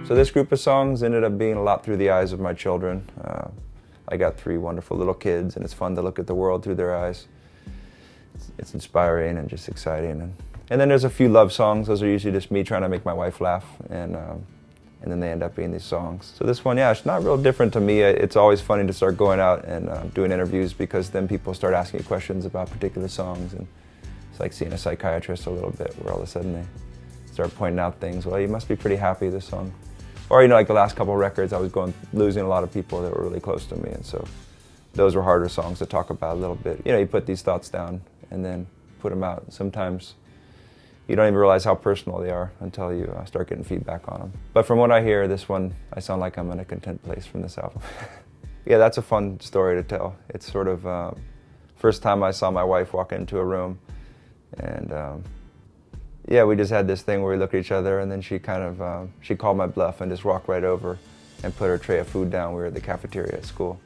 So this group of songs ended up being a lot through the eyes of my children. I got 3 wonderful little kids, and it's fun to look at the world through their eyes. It's inspiring and just exciting. And then there's a few love songs. Those are usually just me trying to make my wife laugh, and then they end up being these songs. So this one, yeah, it's not real different to me. It's always funny to start going out and doing interviews, because then people start asking you questions about particular songs, and it's like seeing a psychiatrist a little bit, where all of a sudden they start pointing out things. Well, you must be pretty happy this song. Or, you know, like the last couple of records, I was losing a lot of people that were really close to me, and so those were harder songs to talk about a little bit. You know, you put these thoughts down and then put them out. Sometimes you don't even realize how personal they are until you start getting feedback on them. But from what I hear, this one, I sound like I'm in a content place from this album. Yeah, that's a fun story to tell. It's sort of first time I saw my wife walk into a room, and yeah, we just had this thing where we looked at each other, and then she kind of, she called my bluff and just walked right over and put her tray of food down. We were at the cafeteria at school,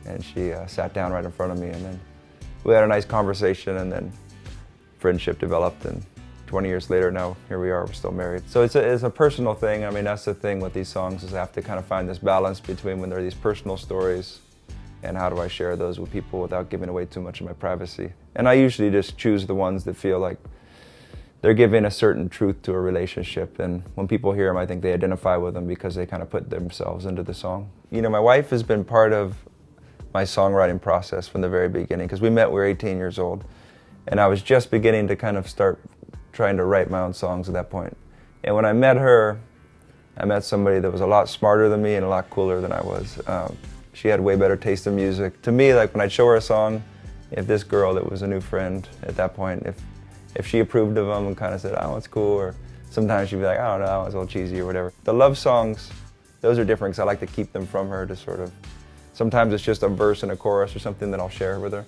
and she sat down right in front of me, and then we had a nice conversation, and then friendship developed, and 20 years later now, here we are, we're still married. So it's a personal thing. I mean, that's the thing with these songs, is I have to kind of find this balance between when there are these personal stories and how do I share those with people without giving away too much of my privacy. And I usually just choose the ones that feel like they're giving a certain truth to a relationship, and when people hear them, I think they identify with them because they kind of put themselves into the song. You know, my wife has been part of my songwriting process from the very beginning, because we met when we were 18 years old, and I was just beginning to kind of start trying to write my own songs at that point. And when I met her, I met somebody that was a lot smarter than me and a lot cooler than I was. She had way better taste in music. To me, like when I'd show her a song, if this girl that was a new friend at that point, if she approved of them and kind of said, oh, it's cool, or sometimes she'd be like, I don't know, it's a little cheesy or whatever. The love songs, those are different, because I like to keep them from her to sort of, sometimes it's just a verse and a chorus or something that I'll share with her.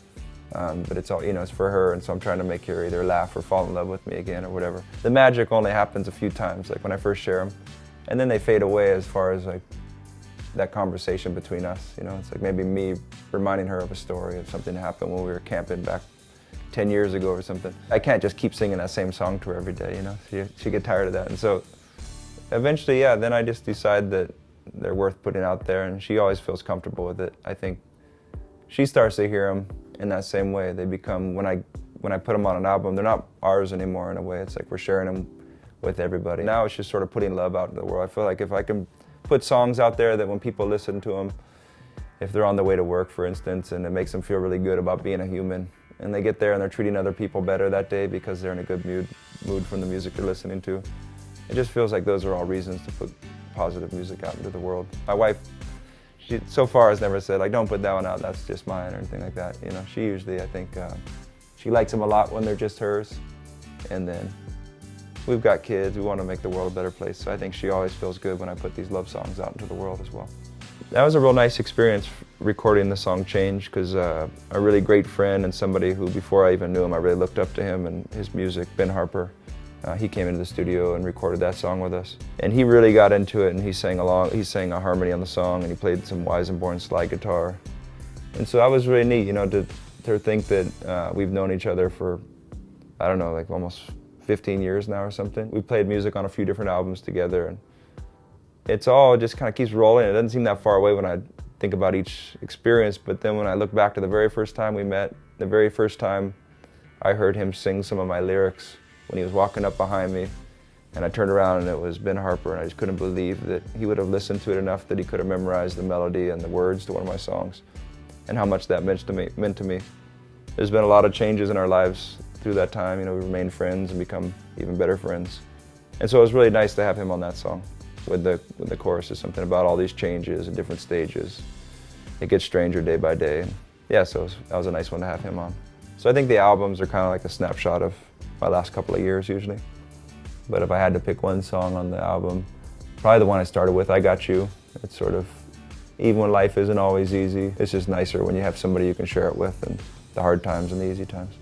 But it's all, you know, it's for her, and so I'm trying to make her either laugh or fall in love with me again or whatever. The magic only happens a few times, like when I first share them, and then they fade away as far as like that conversation between us, you know. It's like maybe me reminding her of a story of something that happened when we were camping back 10 years ago or something. I can't just keep singing that same song to her every day, you know. She'd get tired of that. And so eventually, yeah, then I just decide that they're worth putting out there, and she always feels comfortable with it. I think she starts to hear them in that same way. They become, when I put them on an album, they're not ours anymore in a way. It's like we're sharing them with everybody. Now it's just sort of putting love out into the world. I feel like if I can put songs out there that when people listen to them, if they're on their way to work, for instance, and it makes them feel really good about being a human, and they get there and they're treating other people better that day because they're in a good mood from the music they're listening to. It just feels like those are all reasons to put positive music out into the world. My wife, she so far has never said, like, don't put that one out, that's just mine, or anything like that. You know, she usually, I think, she likes them a lot when they're just hers. And then we've got kids, we want to make the world a better place, so I think she always feels good when I put these love songs out into the world as well. That was a real nice experience recording the song Change, because a really great friend and somebody who, before I even knew him, I really looked up to him and his music, Ben Harper. He came into the studio and recorded that song with us. And he really got into it, and he sang along. He sang a harmony on the song, and he played some Weisenborn slide guitar. And so that was really neat, you know, to think that we've known each other for, I don't know, like almost 15 years now or something. We played music on a few different albums together, and it's all just kind of keeps rolling. It doesn't seem that far away when I think about each experience, but then when I look back to the very first time we met, the very first time I heard him sing some of my lyrics when he was walking up behind me, and I turned around and it was Ben Harper, and I just couldn't believe that he would have listened to it enough that he could have memorized the melody and the words to one of my songs, and how much that meant to me. There's been a lot of changes in our lives through that time. You know, we remained friends and become even better friends. And so it was really nice to have him on that song. With the chorus is something about all these changes and different stages. It gets stranger day by day. Yeah, so that was a nice one to have him on. So I think the albums are kind of like a snapshot of my last couple of years usually. But if I had to pick one song on the album, probably the one I started with, I Got You. It's sort of, even when life isn't always easy, it's just nicer when you have somebody you can share it with, and the hard times and the easy times.